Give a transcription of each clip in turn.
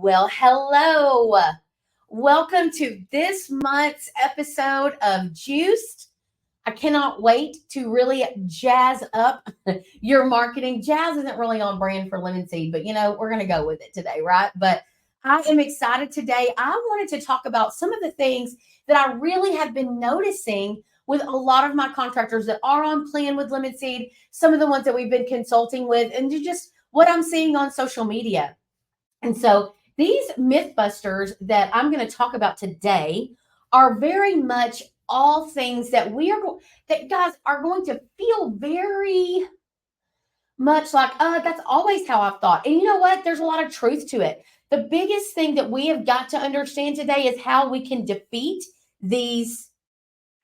Well, hello. Welcome to this month's episode of Juiced. I cannot wait to really jazz up your marketing. Jazz isn't really on brand for Lemon Seed, but we're going to go with it today, right? But I am excited today. I wanted to talk about some of the things that I really have been noticing with a lot of my contractors that are on plan with Lemon Seed, some of the ones that we've been consulting with, and just what I'm seeing on social media. And so these mythbusters that I'm going to talk about today are very much all things that that guys are going to feel very much like, that's always how I've thought. And you know what? There's a lot of truth to it. The biggest thing that we have got to understand today is how we can defeat these.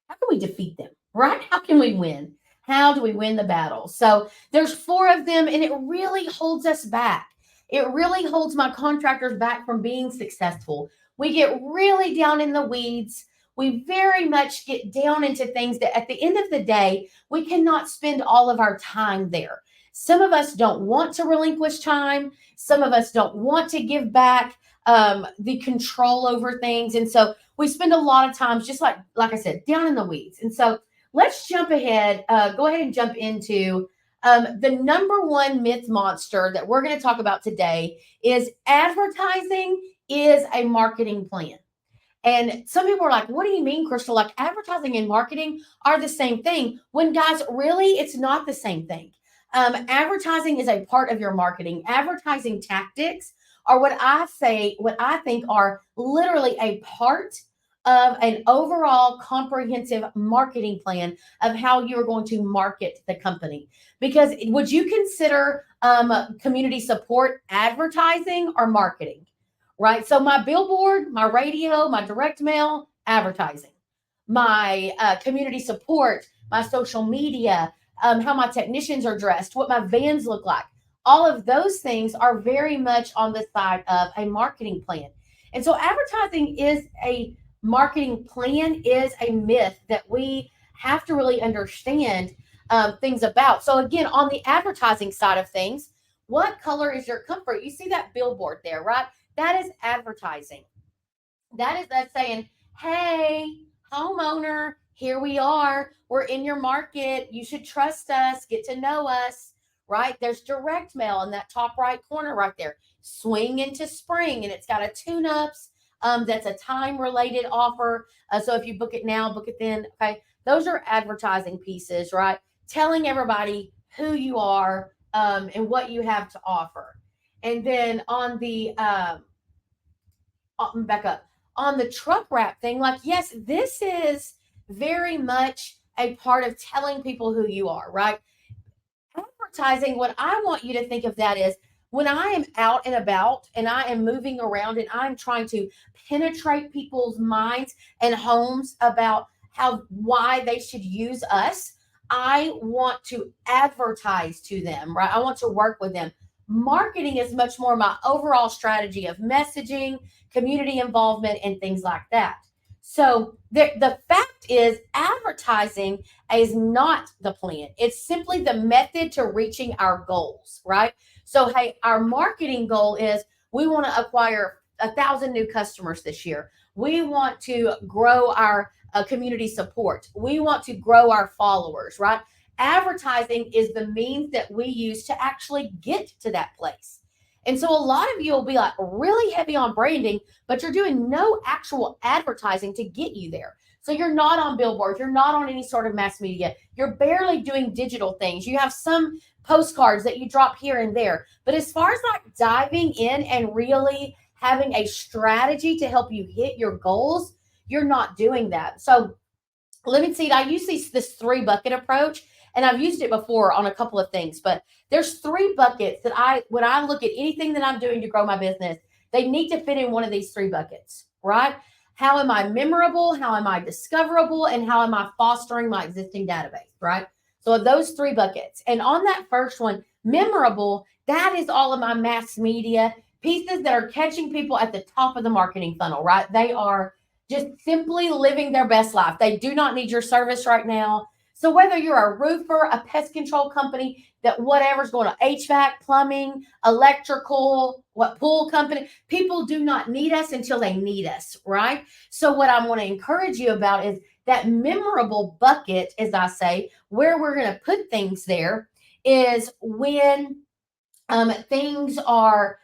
How can we defeat them, right? How can we win? How do we win the battle? So there's four of them, and it really holds us back. It really holds my contractors back from being successful. We get really down in the weeds. We very much get down into things that at the end of the day, we cannot spend all of our time there. Some of us don't want to relinquish time. Some of us don't want to give back the control over things. And so we spend a lot of times, just like I said, down in the weeds. And so let's jump ahead, go ahead and jump into the number one myth monster that we're going to talk about today is advertising is a marketing plan. And some people are like, what do you mean, Crystal? Like advertising and marketing are the same thing. When guys, really, it's not the same thing. Advertising is a part of your marketing. Advertising tactics are what I think are literally a part of an overall comprehensive marketing plan of how you're going to market the company. Because would you consider community support advertising or marketing? Right. So my billboard, my radio, my direct mail, advertising. My community support, my social media, how my technicians are dressed, what my vans look like. All of those things are very much on the side of a marketing plan. And so advertising is a marketing plan is a myth that we have to really understand things about. So again, on the advertising side of things, what color is your comfort? You see that billboard there, right? That is advertising. That is us saying, hey, homeowner, here we are. We're in your market. You should trust us, get to know us, right? There's direct mail in that top right corner right there. Swing into spring, and it's got a tune-ups. That's a time-related offer. So if you book it now, book it then. Okay, those are advertising pieces, right? Telling everybody who you are and what you have to offer. And then on the back up on the truck wrap thing, like, yes, this is very much a part of telling people who you are, right? Advertising, what I want you to think of that is when I am out and about and I am moving around and I'm trying to penetrate people's minds and homes about why they should use us, I want to advertise to them, right? I want to work with them. Marketing is much more my overall strategy of messaging, community involvement, and things like that. So the fact is, advertising is not the plan. It's simply the method to reaching our goals, right? So, hey, our marketing goal is we want to acquire 1,000 new customers this year. We want to grow our community support. We want to grow our followers, right? Advertising is the means that we use to actually get to that place. And so a lot of you will be like really heavy on branding, but you're doing no actual advertising to get you there. So you're not on billboards, you're not on any sort of mass media, you're barely doing digital things. You have some postcards that you drop here and there. But as far as like diving in and really having a strategy to help you hit your goals, you're not doing that. So Lemon Seed, I use this three bucket approach, and I've used it before on a couple of things, but there's three buckets that when I look at anything that I'm doing to grow my business, they need to fit in one of these three buckets, right? How am I memorable? How am I discoverable? And how am I fostering my existing database, right? So those three buckets. And on that first one, memorable, that is all of my mass media pieces that are catching people at the top of the marketing funnel, right? They are just simply living their best life. They do not need your service right now. So whether you're a roofer, a pest control company, that whatever's going on, HVAC, plumbing, electrical, what pool company, people do not need us until they need us, right? So what I want to encourage you about is that memorable bucket, as I say, where we're going to put things there is when things are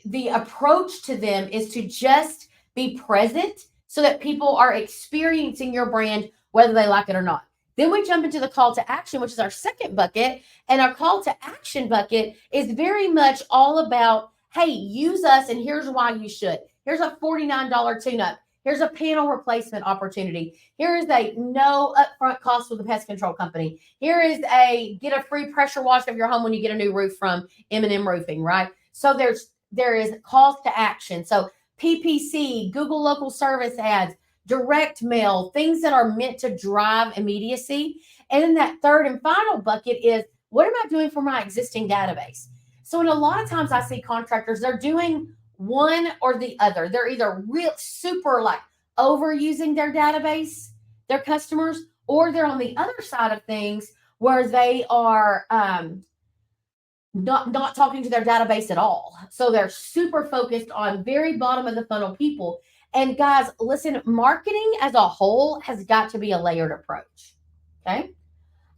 the approach to them is to just be present so that people are experiencing your brand, whether they like it or not. Then we jump into the call to action, which is our second bucket. And our call to action bucket is very much all about, hey, use us, and here's why you should. Here's a $49 tune-up. Here's a panel replacement opportunity. Here is a no upfront cost with the pest control company. Here is a get a free pressure wash of your home when you get a new roof from M&M Roofing, right? So there is calls to action. So PPC, Google local service ads, direct mail, things that are meant to drive immediacy. And then that third and final bucket is, what am I doing for my existing database? So in a lot of times I see contractors, they're doing one or the other. They're either real super like overusing their database, their customers, or they're on the other side of things where they are not talking to their database at all. So they're super focused on very bottom of the funnel people. And guys, listen, marketing as a whole has got to be a layered approach. Okay.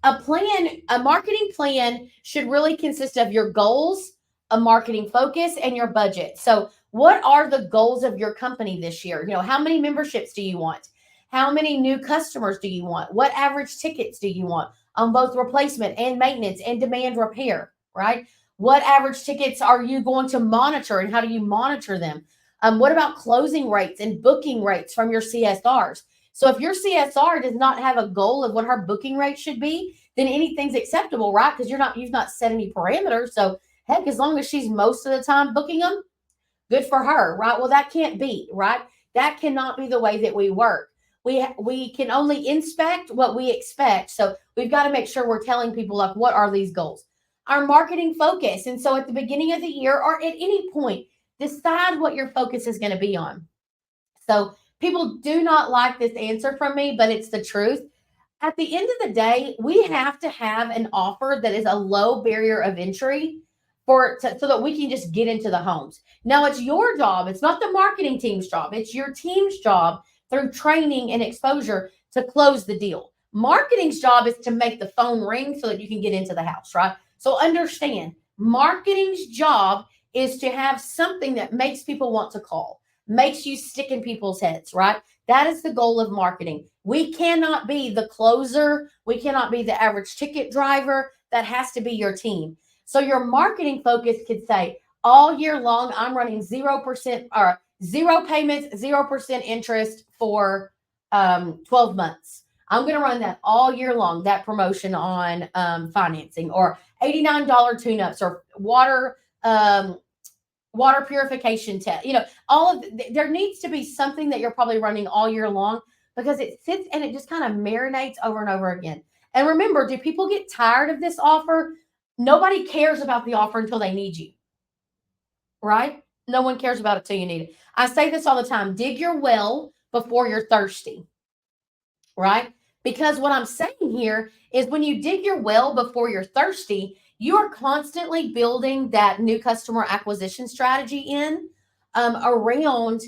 A marketing plan should really consist of your goals, a marketing focus, and your budget. So what are the goals of your company this year? You know, how many memberships do you want? How many new customers do you want? What average tickets do you want on both replacement and maintenance and demand repair, right? What average tickets are you going to monitor, and how do you monitor them? What about closing rates and booking rates from your CSRs? So if your CSR does not have a goal of what her booking rate should be, then anything's acceptable, right? Because you've not set any parameters. So heck, as long as she's most of the time booking them, good for her, right? Well, that can't be, right? That cannot be the way that we work. We can only inspect what we expect. So we've got to make sure we're telling people, like, what are these goals? Our marketing focus. And so at the beginning of the year or at any point, decide what your focus is going to be on. So people do not like this answer from me, but it's the truth. At the end of the day, we have to have an offer that is a low barrier of entry so that we can just get into the homes. Now it's your job. It's not the marketing team's job. It's your team's job through training and exposure to close the deal. Marketing's job is to make the phone ring so that you can get into the house, right? So understand, marketing's job is to have something that makes people want to call, makes you stick in people's heads, right? That is the goal of marketing. We cannot be the closer. We cannot be the average ticket driver. That has to be your team. So your marketing focus could say, all year long, I'm running 0% or zero payments, 0% interest for 12 months. I'm going to run that all year long, that promotion on financing, or $89 tune-ups, or water purification test. You know, there needs to be something that you're probably running all year long, because it sits and it just kind of marinates over and over again. And remember, do people get tired of this offer? Nobody cares about the offer until they need you, right? No one cares about it till you need it. I say this all the time: dig your well before you're thirsty, right? Because what I'm saying here is, when you dig your well before you're thirsty, you are constantly building that new customer acquisition strategy around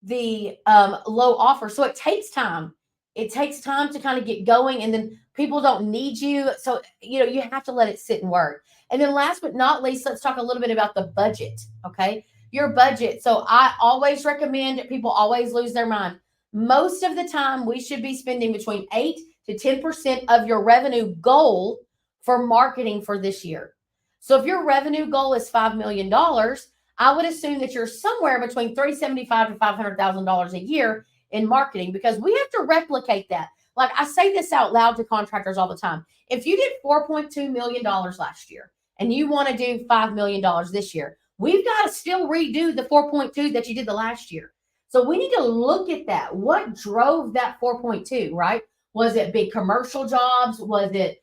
the low offer. So it takes time. It takes time to kind of get going, and then people don't need you. So, you have to let it sit and work. And then last but not least, let's talk a little bit about the budget. Okay. Your budget. So I always recommend, people always lose their mind. Most of the time, we should be spending between 8 to 10% of your revenue goal for marketing for this year. So if your revenue goal is $5 million, I would assume that you're somewhere between $375,000 to $500,000 a year in marketing, because we have to replicate that. Like, I say this out loud to contractors all the time. If you did $4.2 million last year and you want to do $5 million this year, we've got to still redo the 4.2 that you did the last year. So we need to look at that. What drove that 4.2, right? Was it big commercial jobs? Was it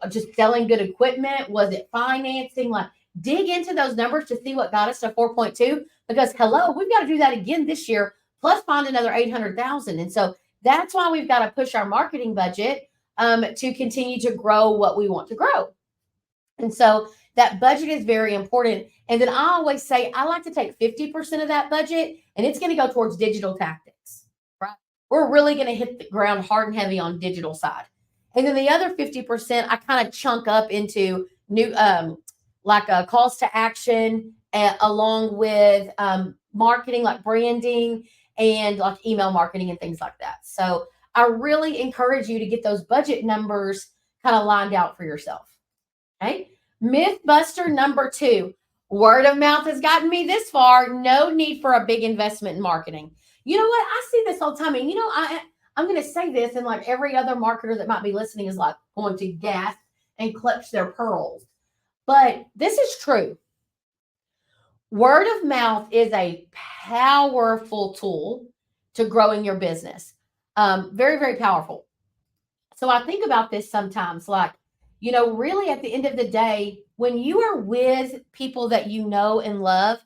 just selling good equipment? Was it financing? Like, dig into those numbers to see what got us to 4.2, because hello, we've got to do that again this year, plus find another 800,000. And so that's why we've got to push our marketing budget to continue to grow what we want to grow. And so that budget is very important. And then I always say I like to take 50% of that budget and it's going to go towards digital tactics, right? We're really going to hit the ground hard and heavy on digital side. And then the other 50%, I kind of chunk up into new, calls to action, along with marketing, like branding and like email marketing and things like that. So I really encourage you to get those budget numbers kind of lined out for yourself. Okay. Myth buster number 2. Word of mouth has gotten me this far. No need for a big investment in marketing. You know what? I see this all the time. And I'm going to say this, and like every other marketer that might be listening is like going to gasp and clutch their pearls. But this is true. Word of mouth is a powerful tool to growing your business. Very, very powerful. So I think about this sometimes, like, really at the end of the day, when you are with people that you know and love,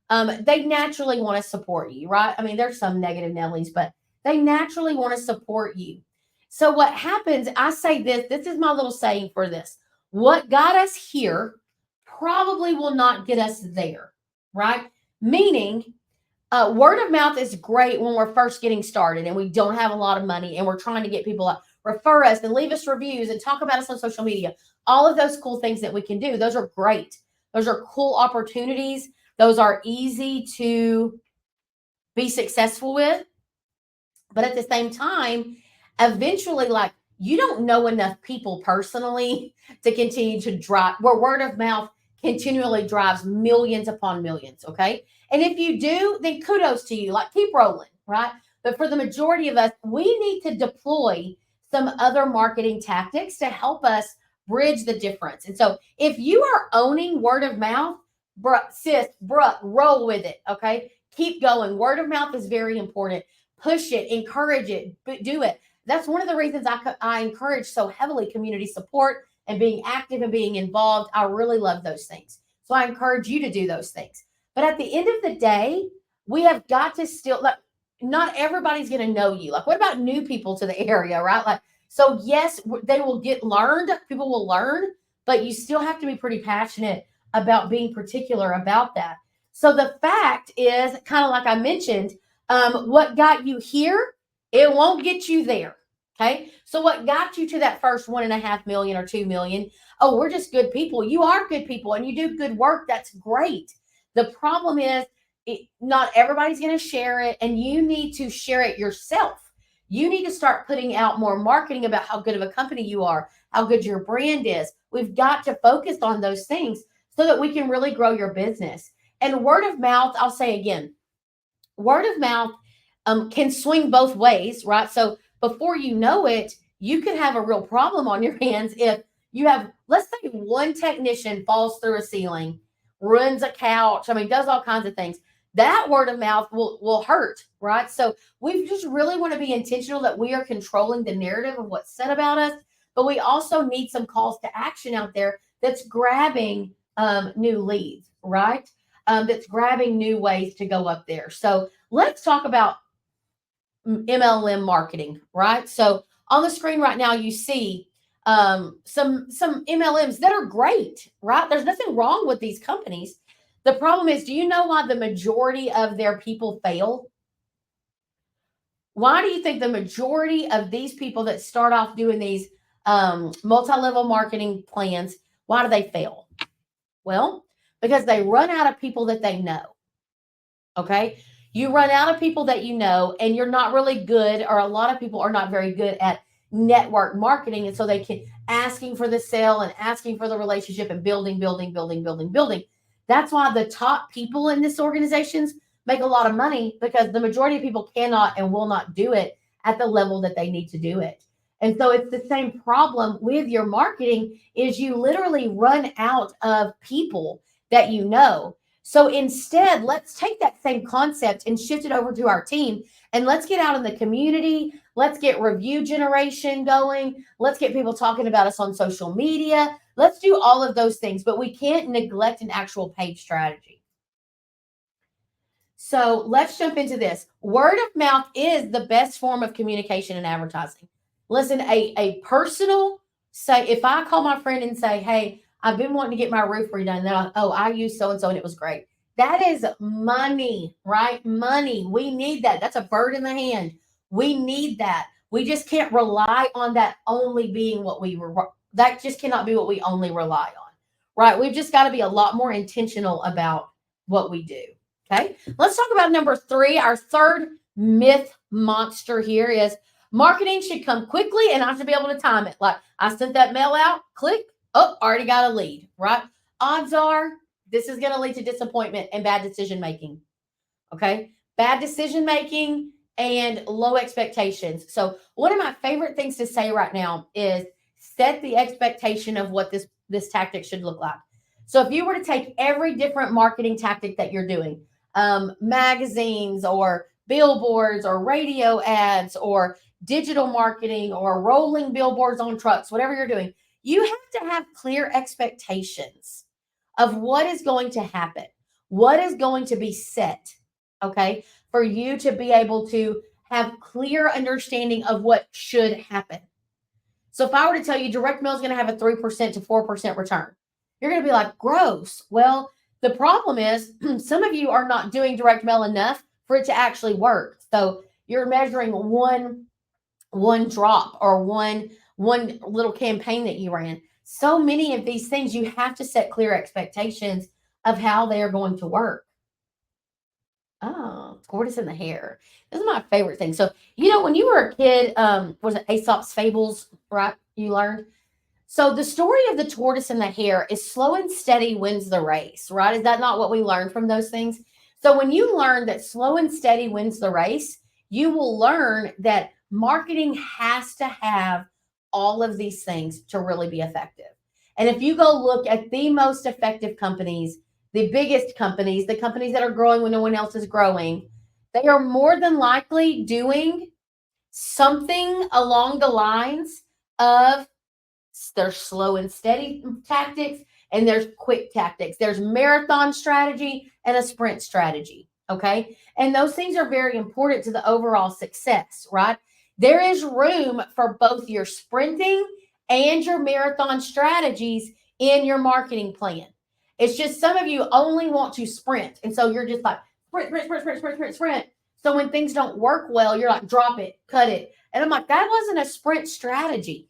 they naturally want to support you, right? I mean, there's some negative Nellies, but they naturally want to support you. So what happens, I say this is my little saying for this. What got us here probably will not get us there, right? Meaning, word of mouth is great when we're first getting started and we don't have a lot of money and we're trying to get people to refer us and leave us reviews and talk about us on social media. All of those cool things that we can do, those are great. Those are cool opportunities. Those are easy to be successful with. But at the same time, eventually, like, you don't know enough people personally to continue to drive, where word of mouth continually drives millions upon millions. Okay. And if you do, then kudos to you. Like, keep rolling, right? But for the majority of us, we need to deploy some other marketing tactics to help us bridge the difference. And so if you are owning word of mouth, roll with it. Okay. Keep going. Word of mouth is very important. Push it, encourage it, do it. That's one of the reasons I encourage so heavily community support and being active and being involved. I really love those things. So I encourage you to do those things. But at the end of the day, we have got to still, like, not everybody's going to know you. Like, what about new people to the area, right? Like, so yes, they will get learned. People will learn, but you still have to be pretty passionate about being particular about that. So the fact is, kind of like I mentioned, what got you here, it won't get you there. Okay. So what got you to that first 1.5 million or 2 million? Oh, we're just good people. You are good people and you do good work. That's great. The problem is, not everybody's going to share it, and you need to share it yourself. You need to start putting out more marketing about how good of a company you are, how good your brand is. We've got to focus on those things so that we can really grow your business. And word of mouth, I'll say again, word of mouth can swing both ways, right? So before you know it, you could have a real problem on your hands if you have, let's say, one technician falls through a ceiling, ruins a couch, does all kinds of things. That word of mouth will hurt, right? So we just really want to be intentional that we are controlling the narrative of what's said about us, but we also need some calls to action out there that's grabbing new leads, right? That's grabbing new ways to go up there. So let's talk about MLM marketing, right? So on the screen right now, you see some MLMs that are great, right? There's nothing wrong with these companies. The problem is, do you know why the majority of their people fail? Why do you think the majority of these people that start off doing these multi-level marketing plans, why do they fail? Well, because they run out of people that they know. Okay. You run out of people that you know, and you're not really good, or a lot of people are not very good at network marketing. And so they can asking for the sale and asking for the relationship and building. That's why the top people in these organizations make a lot of money, because the majority of people cannot and will not do it at the level that they need to do it. And so it's the same problem with your marketing, is you literally run out of people that you know. So instead, let's take that same concept and shift it over to our team, and let's get out in the community. Let's get review generation going. Let's get people talking about us on social media. Let's do all of those things, but we can't neglect an actual paid strategy. So let's jump into this. Word of mouth is the best form of communication and advertising. Listen, a personal say, if I call my friend and say, hey, I've been wanting to get my roof redone. Then I used so and so and it was great. That is money, right? Money. We need that. That's a bird in the hand. We need that. We just can't rely on that only being what that just cannot be what we only rely on, right? We've just got to be a lot more intentional about what we do. Okay. Let's talk about number 3. Our third myth monster here is marketing should come quickly and I should be able to time it. Like I sent that mail out, click, oh, already got a lead, right? Odds are this is going to lead to disappointment and bad decision making. Okay. Bad decision making and low expectations. So one of my favorite things to say right now is set the expectation of what this tactic should look like. So if you were to take every different marketing tactic that you're doing, magazines or billboards or radio ads or digital marketing or rolling billboards on trucks, whatever you're doing, you have to have clear expectations of what is going to happen, what is going to be set, okay, for you to be able to have clear understanding of what should happen. So if I were to tell you direct mail is going to have a 3% to 4% return, you're going to be like, gross. Well, the problem is some of you are not doing direct mail enough for it to actually work. So you're measuring one drop or one little campaign that you ran. So many of these things, you have to set clear expectations of how they are going to work. Oh, tortoise in the hare. This is my favorite thing. So, when you were a kid, was it Aesop's Fables, right? You learned. So the story of the tortoise and the hare is slow and steady wins the race, right? Is that not what we learned from those things? So when you learn that slow and steady wins the race, you will learn that marketing has to have all of these things to really be effective. And if you go look at the most effective companies, the biggest companies, the companies that are growing when no one else is growing, they are more than likely doing something along the lines of there's slow and steady tactics and there's quick tactics. There's marathon strategy and a sprint strategy. Okay. And those things are very important to the overall success, right? There is room for both your sprinting and your marathon strategies in your marketing plan. It's just some of you only want to sprint. And so you're just like sprint. So when things don't work well, you're like, drop it, cut it. And I'm like, that wasn't a sprint strategy.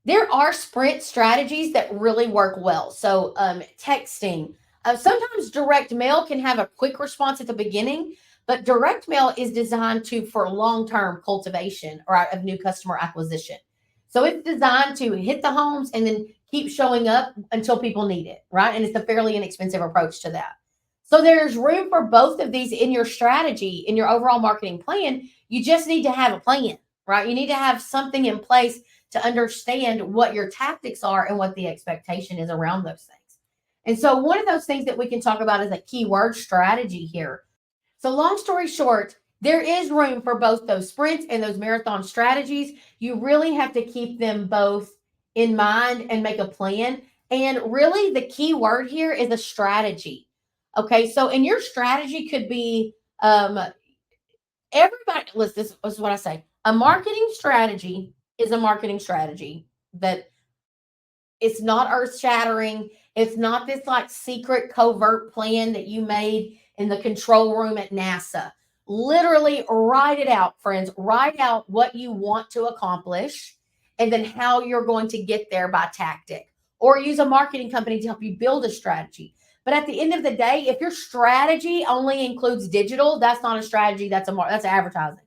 There are sprint strategies that really work well. So texting, sometimes direct mail can have a quick response at the beginning, but direct mail is designed for long-term cultivation or of new customer acquisition. So it's designed to hit the homes and then keep showing up until people need it, right? And it's a fairly inexpensive approach to that. So there's room for both of these in your strategy, in your overall marketing plan. You just need to have a plan, right? You need to have something in place to understand what your tactics are and what the expectation is around those things. And so one of those things that we can talk about is a keyword strategy here. So long story short, there is room for both those sprints and those marathon strategies. You really have to keep them both in mind and make a plan. And really the key word here is a strategy. Okay, so in your strategy could be everybody, listen, this is what I say. A marketing strategy is a marketing strategy that it's not earth shattering. It's not this like secret covert plan that you made in the control room at NASA. Literally write it out, friends. Write out what you want to accomplish and then how you're going to get there by tactic, or use a marketing company to help you build a strategy. But at the end of the day, if your strategy only includes digital, that's not a strategy. That's advertising.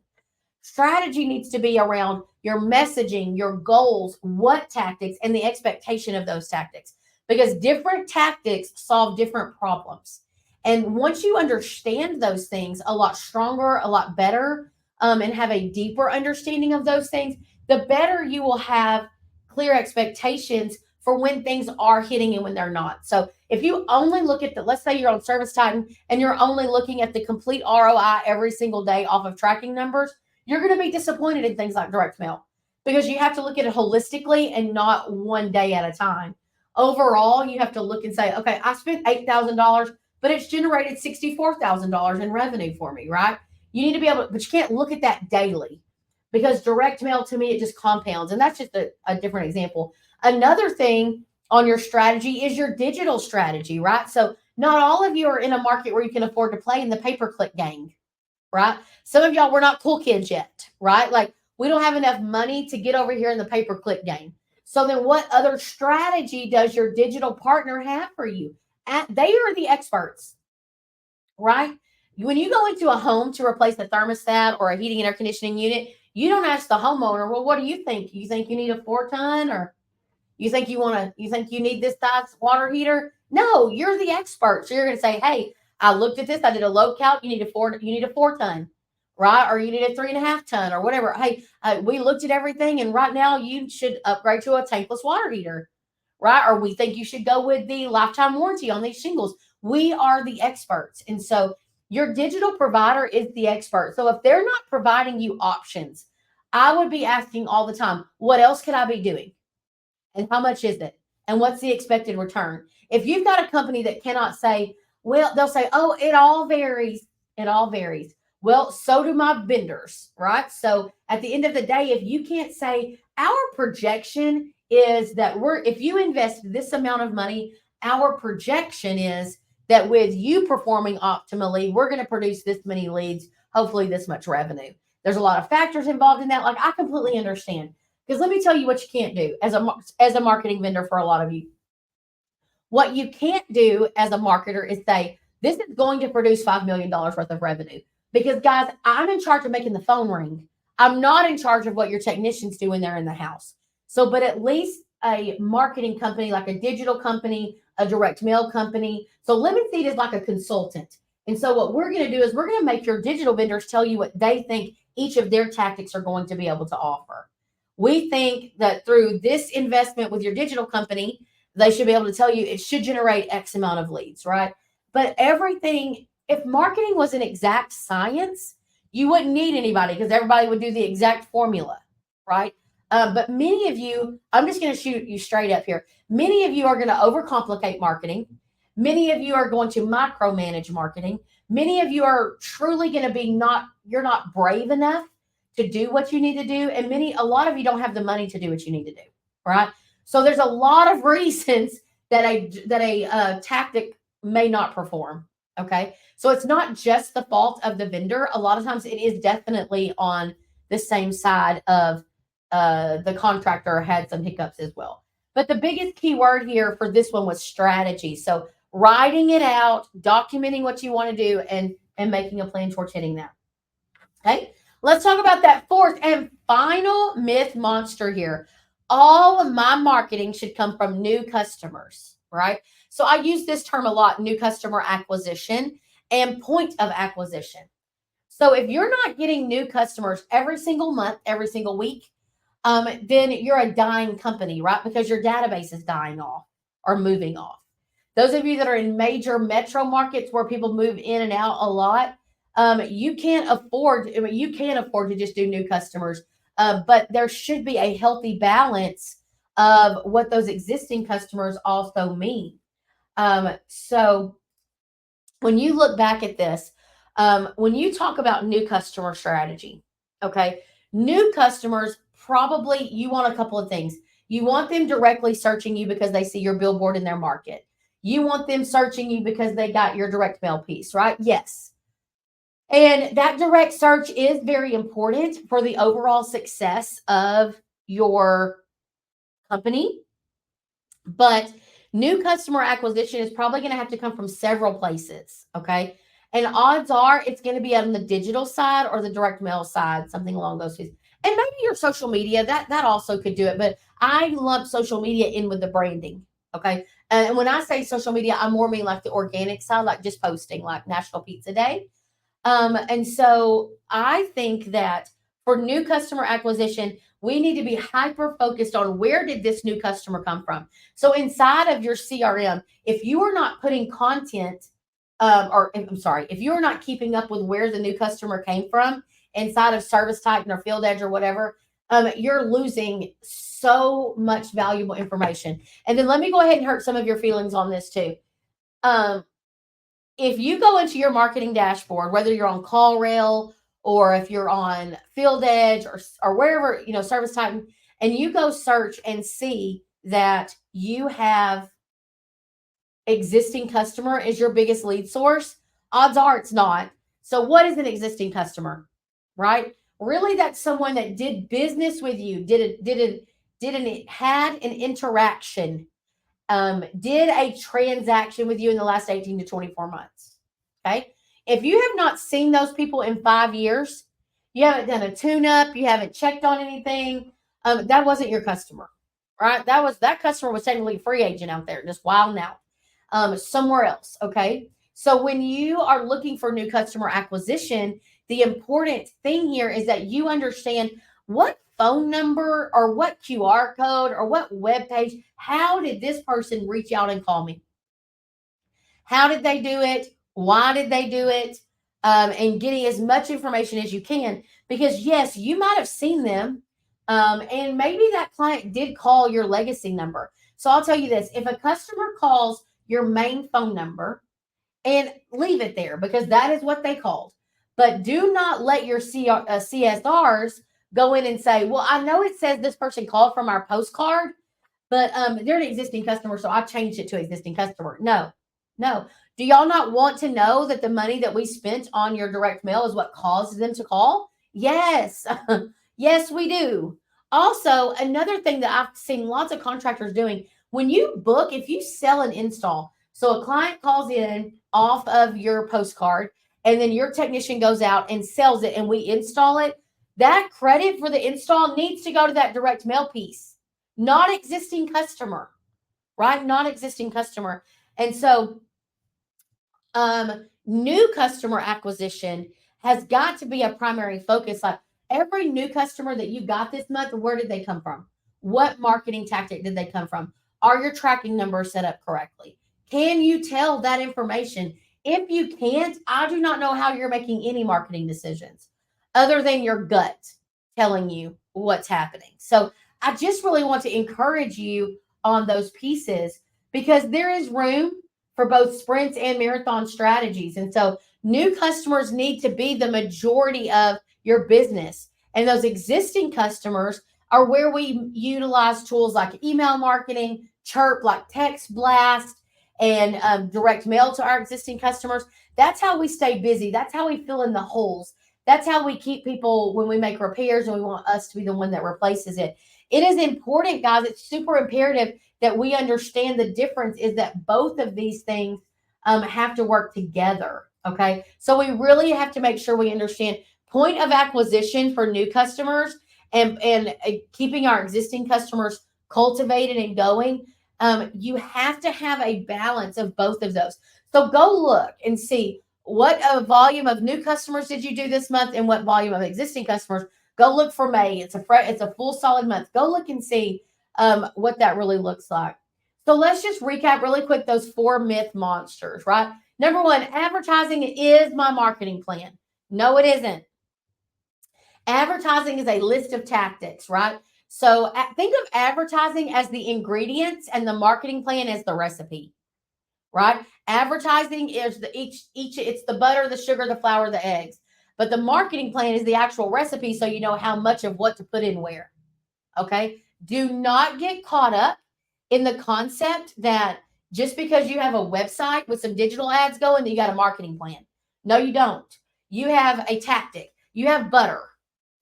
Strategy needs to be around your messaging, your goals, what tactics, and the expectation of those tactics, because different tactics solve different problems. And once you understand those things a lot stronger, a lot better, and have a deeper understanding of those things, the better you will have clear expectations for when things are hitting and when they're not. So if you only look at let's say you're on Service Titan and you're only looking at the complete ROI every single day off of tracking numbers, you're going to be disappointed in things like direct mail because you have to look at it holistically and not one day at a time. Overall, you have to look and say, okay, I spent $8,000 but it's generated $64,000 in revenue for me, right? You need to be able to, but you can't look at that daily because direct mail to me, it just compounds. And that's just a different example. Another thing on your strategy is your digital strategy, right? So not all of you are in a market where you can afford to play in the pay-per-click game, right? Some of y'all, we're not cool kids yet, right? Like we don't have enough money to get over here in the pay-per-click game. So then what other strategy does your digital partner have for you? They are the experts, right? When you go into a home to replace the thermostat or a heating and air conditioning unit, you don't ask the homeowner, well, what do you think? You think you need a 4-ton, or you think you think you need this size water heater? No, you're the expert. So you're going to say, hey, I looked at this, I did a load count, you need a 4-ton, right? Or you need a 3.5-ton or whatever. Hey, we looked at everything, and right now you should upgrade to a tankless water heater, right? Or we think you should go with the lifetime warranty on these shingles. We are the experts. And so your digital provider is the expert. So if they're not providing you options, I would be asking all the time, what else could I be doing? And how much is it? And what's the expected return? If you've got a company that cannot say, well, they'll say, oh, it all varies. It all varies. Well, so do my vendors, right? So at the end of the day, if you can't say our projection is that if you invest this amount of money, our projection is that with you performing optimally, we're going to produce this many leads, hopefully this much revenue. There's a lot of factors involved in that. Like I completely understand. Because let me tell you what you can't do as a marketing vendor for a lot of you. What you can't do as a marketer is say, this is going to produce $5 million worth of revenue. Because guys, I'm in charge of making the phone ring. I'm not in charge of what your technicians do when they're in the house. So, but at least a marketing company, like a digital company, a direct mail company. So Lemon Seed is like a consultant. And so what we're going to do is we're going to make your digital vendors tell you what they think each of their tactics are going to be able to offer. We think that through this investment with your digital company, they should be able to tell you it should generate X amount of leads, right? But everything, if marketing was an exact science, you wouldn't need anybody because everybody would do the exact formula, right? But many of you, I'm just going to shoot you straight up here. Many of you are going to overcomplicate marketing. Many of you are going to micromanage marketing. Many of you are truly going to be you're not brave enough to do what you need to do. And a lot of you don't have the money to do what you need to do, right? So there's a lot of reasons that a tactic may not perform. Okay. So it's not just the fault of the vendor. A lot of times it is definitely on the same side of the contractor had some hiccups as well. But the biggest key word here for this one was strategy. So writing it out, documenting what you want to do, and making a plan towards hitting that. Okay. Let's talk about that fourth and final myth monster here. All of my marketing should come from new customers, right? So I use this term a lot, new customer acquisition and point of acquisition. So if you're not getting new customers every single month, every single week, then you're a dying company, right? Because your database is dying off or moving off. Those of you that are in major metro markets where people move in and out a lot, you can afford to just do new customers, but there should be a healthy balance of what those existing customers also mean. So when you look back at this, when you talk about new customer strategy, okay, new customers, probably you want a couple of things. You want them directly searching you because they see your billboard in their market. You want them searching you because they got your direct mail piece, right? Yes. And that direct search is very important for the overall success of your company. But new customer acquisition is probably going to have to come from several places. Okay. And odds are it's going to be on the digital side or the direct mail side, something along those lines. And maybe your social media, that also could do it. But I lump social media in with the branding. Okay. And when I say social media, I more mean like the organic side, like just posting, like National Pizza Day. And so I think that for new customer acquisition, we need to be hyper focused on where did this new customer come from. So inside of your CRM, if you are not putting content, if you are not keeping up with where the new customer came from inside of ServiceTitan or Field Edge or whatever, you're losing so much valuable information. And then let me go ahead and hurt some of your feelings on this too. if you go into your marketing dashboard, whether you're on CallRail or if you're on Field Edge or wherever, Service Titan, and you go search and see that you have existing customer is your biggest lead source, odds are it's not. So what is an existing customer, right? Really, that's someone that did business with you, had an interaction, did a transaction with you in the last 18 to 24 months. Okay. If you have not seen those people in 5 years, you haven't done a tune up, you haven't checked on anything, that wasn't your customer, right? That customer was technically a free agent out there, just wilding out somewhere else. Okay. So when you are looking for new customer acquisition, the important thing here is that you understand what phone number or what QR code or what web page, how did this person reach out and call me? How did they do it? Why did they do it? And getting as much information as you can, because yes, you might have seen them. And maybe that client did call your legacy number. So I'll tell you this, if a customer calls your main phone number, and leave it there because that is what they called. But do not let your CSRs go in and say, well, I know it says this person called from our postcard, but they're an existing customer, so I changed it to existing customer. No. Do y'all not want to know that the money that we spent on your direct mail is what caused them to call? Yes. Yes, we do. Also, another thing that I've seen lots of contractors doing, when you book, if you sell an install, so a client calls in off of your postcard and then your technician goes out and sells it and we install it, that credit for the install needs to go to that direct mail piece, not existing customer, right? Not existing customer. And so new customer acquisition has got to be a primary focus. Like every new customer that you got this month, where did they come from? What marketing tactic did they come from? Are your tracking numbers set up correctly? Can you tell that information? If you can't, I do not know how you're making any marketing decisions other than your gut telling you what's happening. So I just really want to encourage you on those pieces because there is room for both sprints and marathon strategies. And so new customers need to be the majority of your business. And those existing customers are where we utilize tools like email marketing, Chirp, like text blast, and direct mail to our existing customers. That's how we stay busy. That's how we fill in the holes. That's how we keep people when we make repairs and we want us to be the one that replaces it. It is important, guys. It's super imperative that we understand the difference is that both of these things have to work together. Okay. So we really have to make sure we understand point of acquisition for new customers and keeping our existing customers cultivated and going. You have to have a balance of both of those. So go look and see what volume of new customers did you do this month and what volume of existing customers. Go look for May. It's a full solid month. Go look and see what that really looks like. So let's just recap really quick those 4 myth monsters, right? Number 1, advertising is my marketing plan. No, it isn't. Advertising is a list of tactics, right? So think of advertising as the ingredients and the marketing plan as the recipe, right? Advertising is it's the butter, the sugar, the flour, the eggs. But the marketing plan is the actual recipe so you know how much of what to put in where. Okay? Do not get caught up in the concept that just because you have a website with some digital ads going, that you got a marketing plan. No, you don't. You have a tactic. You have butter,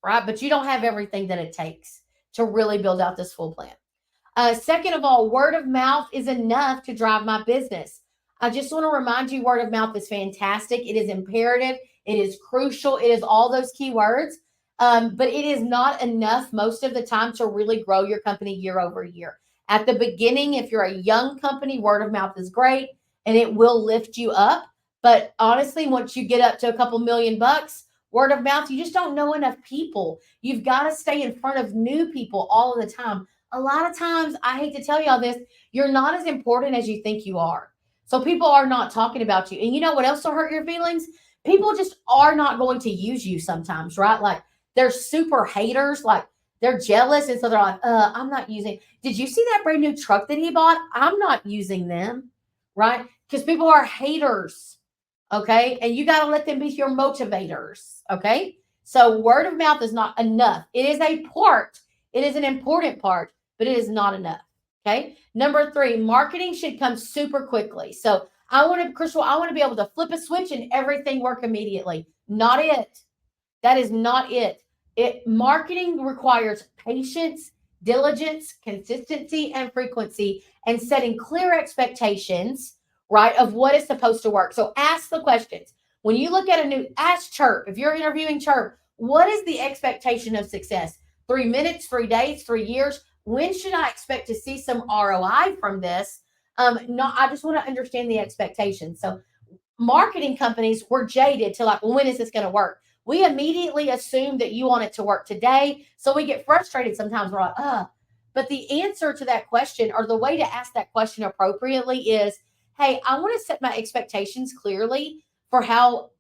right? But you don't have everything that it takes to really build out this full plan. Second of all, word of mouth is enough to drive my business. I just want to remind you, word of mouth is fantastic. It is imperative. It is crucial. It is all those key words. But it is not enough most of the time to really grow your company year over year. At the beginning, if you're a young company, word of mouth is great and it will lift you up. But honestly, once you get up to a couple $1,000,000, word of mouth, you just don't know enough people. You've got to stay in front of new people all of the time. A lot of times, I hate to tell y'all this, you're not as important as you think you are. So people are not talking about you. And you know what else will hurt your feelings? People just are not going to use you sometimes, right? Like they're super haters, like they're jealous. And so they're like, I'm not using. Did you see that brand new truck that he bought? I'm not using them, right? Because people are haters. Okay. And you got to let them be your motivators. Okay. So word of mouth is not enough. It is a part, it is an important part, but it is not enough. Okay. Number three, marketing should come super quickly. So Crystal, I want to be able to flip a switch and everything work immediately. Not it. That is not it. Marketing requires patience, diligence, consistency, and frequency, and setting clear expectations, right, of what is supposed to work. So ask the questions. When you look at ask Chirp, if you're interviewing Chirp, what is the expectation of success? 3 minutes, 3 days, 3 years? When should I expect to see some ROI from this? No, I just want to understand the expectations. So marketing companies were jaded to like, well, when is this going to work? We immediately assume that you want it to work today. So we get frustrated sometimes. We're like, but the answer to that question, or the way to ask that question appropriately, is, hey, I want to set my expectations clearly for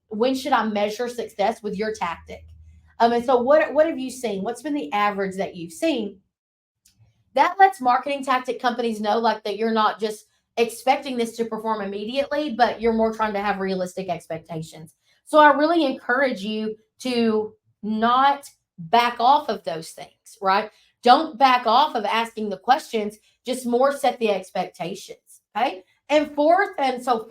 when should I measure success with your tactic? And so what have you seen? What's been the average that you've seen? That lets marketing tactic companies know like that you're not just expecting this to perform immediately, but you're more trying to have realistic expectations. So I really encourage you to not back off of those things, right? Don't back off of asking the questions, just more set the expectations. Okay. And fourth, and so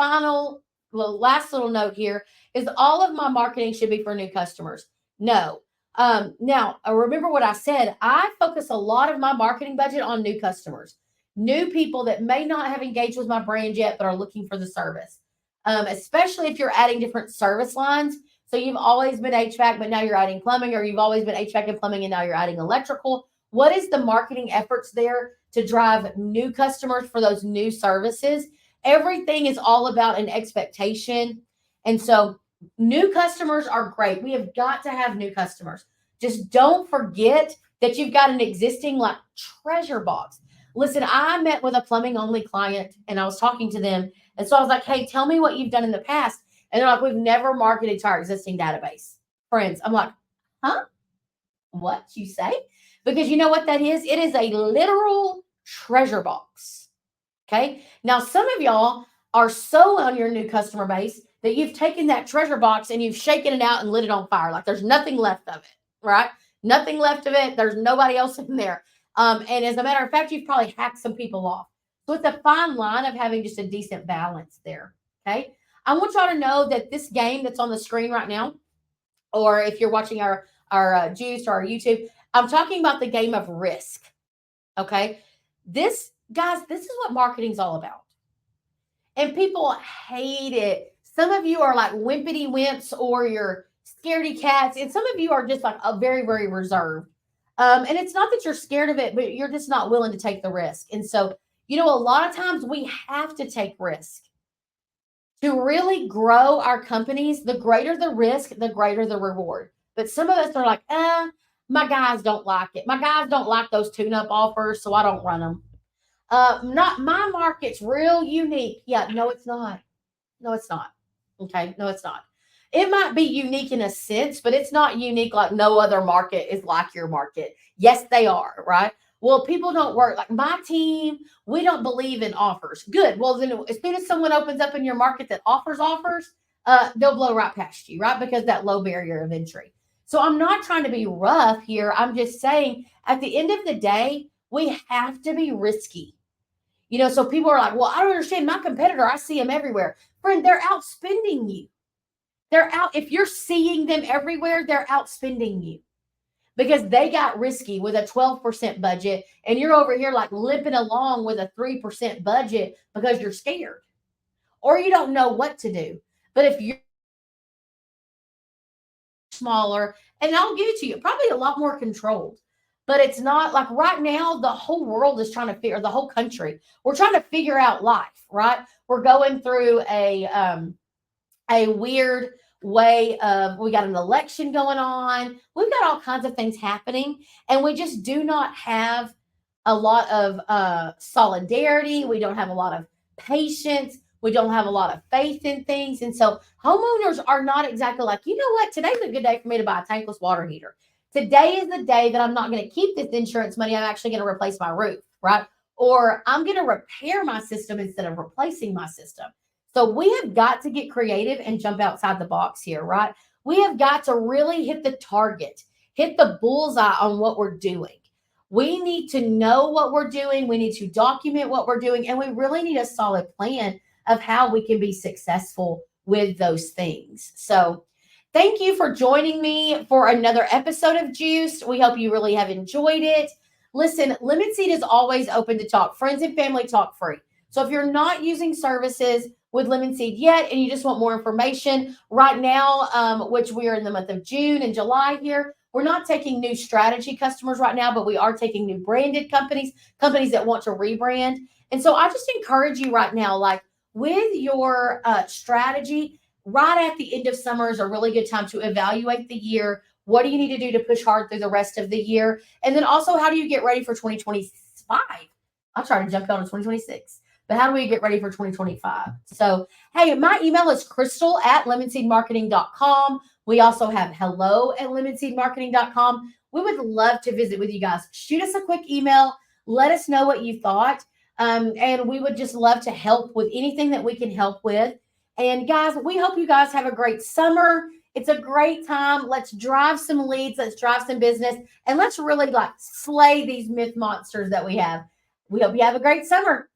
last little note here is all of my marketing should be for new customers. No. Now, remember what I said. I focus a lot of my marketing budget on new customers, new people that may not have engaged with my brand yet, but are looking for the service. Especially if you're adding different service lines. So you've always been HVAC, but now you're adding plumbing, or you've always been HVAC and plumbing, and now you're adding electrical. What is the marketing efforts there to drive new customers for those new services? Everything is all about an expectation. And so new customers are great. We have got to have new customers. Just don't forget that you've got an existing like treasure box. Listen, I met with a plumbing only client and I was talking to them. And so I was like, hey, tell me what you've done in the past. And they're like, we've never marketed to our existing database. Friends, I'm like, huh? What you say? Because you know what that is? It is a literal treasure box. Okay. Now, some of y'all are so on your new customer base that you've taken that treasure box and you've shaken it out and lit it on fire. Like there's nothing left of it, right? Nothing left of it. There's nobody else in there. And as a matter of fact, you've probably hacked some people off. So it's a fine line of having just a decent balance there. Okay. I want y'all to know that this game that's on the screen right now, or if you're watching our Juice or our YouTube, I'm talking about the game of Risk. Okay. This is what marketing's all about. And people hate it. Some of you are like wimpity wimps or you're scaredy cats. And some of you are just like a very, very reserved. And it's not that you're scared of it, but you're just not willing to take the risk. And so, a lot of times we have to take risk. To really grow our companies, the greater the risk, the greater the reward. But some of us are like, my guys don't like it. My guys don't like those tune-up offers, so I don't run them. Not my market's real unique. Yeah, no, it's not. No, it's not. Okay, no, it's not. It might be unique in a sense, but it's not unique like no other market is like your market. Yes, they are, right? Well, people don't work like my team. We don't believe in offers. Good. Well, then as soon as someone opens up in your market that offers, they'll blow right past you, right? Because that low barrier of entry. So I'm not trying to be rough here. I'm just saying at the end of the day, we have to be risky. So people are like, well, I don't understand my competitor. I see them everywhere. Friend, they're outspending you. If you're seeing them everywhere, they're outspending you because they got risky with a 12% budget and you're over here like limping along with a 3% budget because you're scared or you don't know what to do. But if you're smaller, and I'll give it to you, probably a lot more controlled. But it's not like right now, the whole world is trying to figure, the whole country, we're trying to figure out life, right? We're going through a weird way of, we got an election going on. We've got all kinds of things happening. And we just do not have a lot of solidarity. We don't have a lot of patience. We don't have a lot of faith in things. And so homeowners are not exactly like, you know what? Today's a good day for me to buy a tankless water heater. Today is the day that I'm not going to keep this insurance money. I'm actually going to replace my roof, right? Or I'm going to repair my system instead of replacing my system. So we have got to get creative and jump outside the box here, right? We have got to really hit the target, hit the bullseye on what we're doing. We need to know what we're doing. We need to document what we're doing. And we really need a solid plan of how we can be successful with those things. So, thank you for joining me for another episode of Juiced. We hope you really have enjoyed it. Listen, Lemon Seed is always open to talk. Friends and family talk free. So if you're not using services with Lemon Seed yet and you just want more information right now, which we are in the month of June and July here, we're not taking new strategy customers right now, but we are taking new branded companies, companies that want to rebrand. And so I just encourage you right now, like with your strategy, right at the end of summer is a really good time to evaluate the year. What do you need to do to push hard through the rest of the year? And then also, how do you get ready for 2025? I'll try to jump on to 2026. But how do we get ready for 2025? So, hey, my email is crystal@lemonseedmarketing.com. We also have hello@lemonseedmarketing.com. We would love to visit with you guys. Shoot us a quick email. Let us know what you thought. And we would just love to help with anything that we can help with. And guys, we hope you guys have a great summer. It's a great time. Let's drive some leads. Let's drive some business. And let's really like slay these myth monsters that we have. We hope you have a great summer.